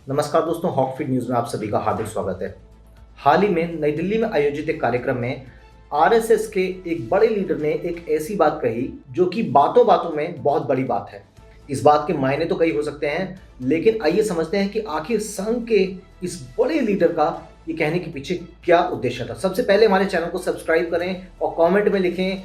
नमस्कार दोस्तों, हॉकफीड न्यूज़ में आप सभी का हार्दिक स्वागत है। हाल ही में नई दिल्ली में आयोजित एक कार्यक्रम में आरएसएस के एक बड़े लीडर ने एक ऐसी बात कही जो कि बातों बातों में बहुत बड़ी बात है। इस बात के मायने तो कई हो सकते हैं, लेकिन आइए समझते हैं कि आखिर संघ के इस बड़े लीडर का ये कहने के पीछे क्या उद्देश्य था। सबसे पहले हमारे चैनल को सब्सक्राइब करें और कमेंट में लिखें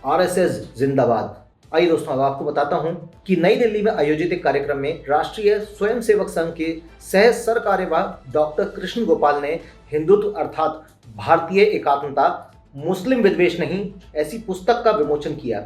आरएसएस जिंदाबाद। आइए दोस्तों, अब आपको बताता हूं कि नई दिल्ली में आयोजित एक कार्यक्रम में राष्ट्रीय स्वयंसेवक संघ के सह सरकार्यवाह डॉक्टर कृष्ण गोपाल ने हिंदुत्व अर्थात भारतीय एकात्मता, मुस्लिम विद्वेष नहीं ऐसी पुस्तक का विमोचन किया।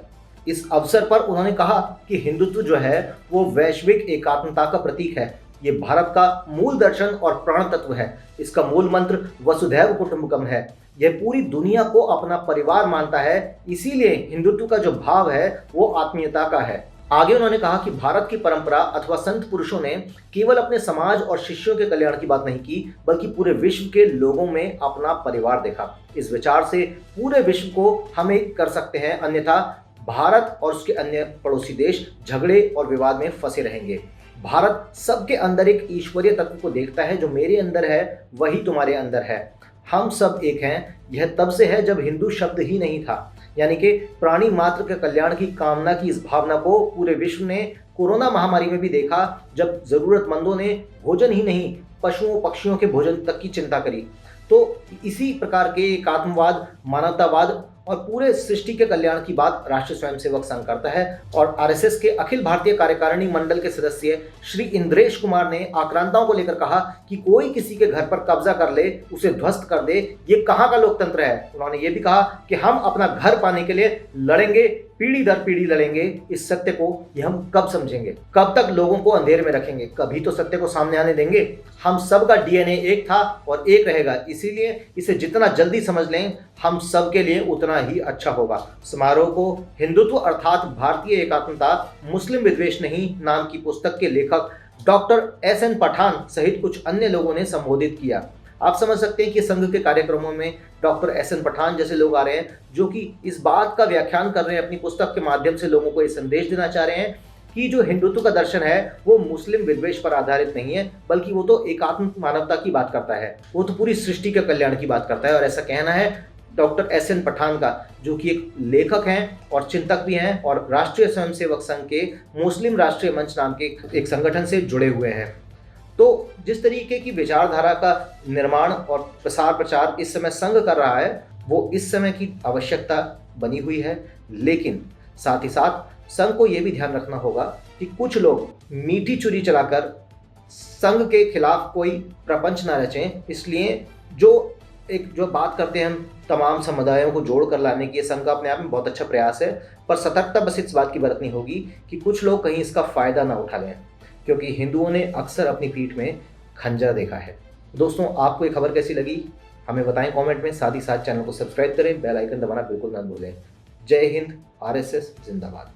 इस अवसर पर उन्होंने कहा कि हिंदुत्व जो है वो वैश्विक एकात्मता का प्रतीक है। ये भारत का मूल दर्शन और प्राण तत्व है। इसका मूल मंत्र वसुधैव कुटुंबकम है। यह पूरी दुनिया को अपना परिवार मानता है, इसीलिए हिंदुत्व का जो भाव है वो आत्मीयता का है। आगे उन्होंने कहा कि भारत की परंपरा अथवा संत पुरुषों ने केवल अपने समाज और शिष्यों के कल्याण की बात नहीं की, बल्कि पूरे विश्व के लोगों में अपना परिवार देखा। इस विचार से पूरे विश्व को हम एक कर सकते हैं, अन्यथा भारत और उसके अन्य पड़ोसी देश झगड़े और विवाद में फंसे रहेंगे। भारत सबके अंदर एक ईश्वरीय तत्व को देखता है, जो मेरे अंदर है वही तुम्हारे अंदर है। हम सब एक हैं। यह तब से है जब हिंदू शब्द ही नहीं था, यानी कि प्राणी मात्र के कल्याण की कामना की इस भावना को पूरे विश्व ने कोरोना महामारी में भी देखा, जब जरूरतमंदों ने भोजन ही नहीं पशुओं पक्षियों के भोजन तक की चिंता करी। तो इसी प्रकार के एकात्मवाद, मानवतावाद और पूरे सृष्टि के कल्याण की बात राष्ट्रीय स्वयंसेवक संघ करता है। और आरएसएस के अखिल भारतीय कार्यकारिणी मंडल के सदस्य श्री इंद्रेश कुमार ने आक्रांताओं को लेकर कहा कि कोई किसी के घर पर कब्जा कर ले, उसे ध्वस्त कर दे, ये कहाँ का लोकतंत्र है। उन्होंने ये भी कहा कि हम अपना घर पाने के लिए लड़ेंगे, पीढ़ी दर पीढ़ी लड़ेंगे। इस सत्य को ये हम कब समझेंगे? कब तक लोगों को अंधेरे में रखेंगे? कभी तो सत्य को सामने आने देंगे। हम सब का डीएनए एक था और एक रहेगा, इसीलिए इसे जितना जल्दी समझ लें हम सब के लिए उतना ही अच्छा होगा। समारोह को हिंदुत्व अर्थात भारतीय एकात्मता, मुस्लिम विद्वेष नहीं नाम की पुस्तक के लेखक डॉक्टर एसएन पठान सहित कुछ अन्य लोगों ने संबोधित किया। आप समझ सकते हैं कि संघ के कार्यक्रमों में डॉक्टर एसएन पठान जैसे लोग आ रहे हैं, जो कि इस बात का व्याख्यान कर रहे हैं, अपनी पुस्तक के माध्यम से लोगों को ये संदेश देना चाह रहे हैं कि जो हिंदुत्व का दर्शन है वो मुस्लिम विद्वेष पर आधारित नहीं है, बल्कि वो तो एकात्म मानवता की बात करता है, वो तो पूरी सृष्टि के कल्याण की बात करता है। और ऐसा कहना है डॉक्टर एसएन पठान का, जो कि एक लेखक हैं और चिंतक भी हैं और राष्ट्रीय स्वयंसेवक संघ के मुस्लिम राष्ट्रीय मंच नाम के एक संगठन से जुड़े हुए हैं। तो जिस तरीके की विचारधारा का निर्माण और प्रसार प्रचार इस समय संघ कर रहा है, वो इस समय की आवश्यकता बनी हुई है। लेकिन साथ ही साथ संघ को यह भी ध्यान रखना होगा कि कुछ लोग मीठी छुरी चलाकर संघ के खिलाफ कोई प्रपंच ना रचें। इसलिए जो बात करते हैं हम तमाम समुदायों को जोड़ कर लाने की, संघ का अपने आप में बहुत अच्छा प्रयास है, पर सतर्कता बस इस बात की बरतनी होगी कि कुछ लोग कहीं इसका फायदा ना उठा लें, क्योंकि हिंदुओं ने अक्सर अपनी पीठ में खंजर देखा है। दोस्तों, आपको ये खबर कैसी लगी हमें बताएं कमेंट में। साथ ही साथ चैनल को सब्सक्राइब करें, बेल आइकन दबाना बिल्कुल ना भूलें। जय हिंद, आरएसएस जिंदाबाद।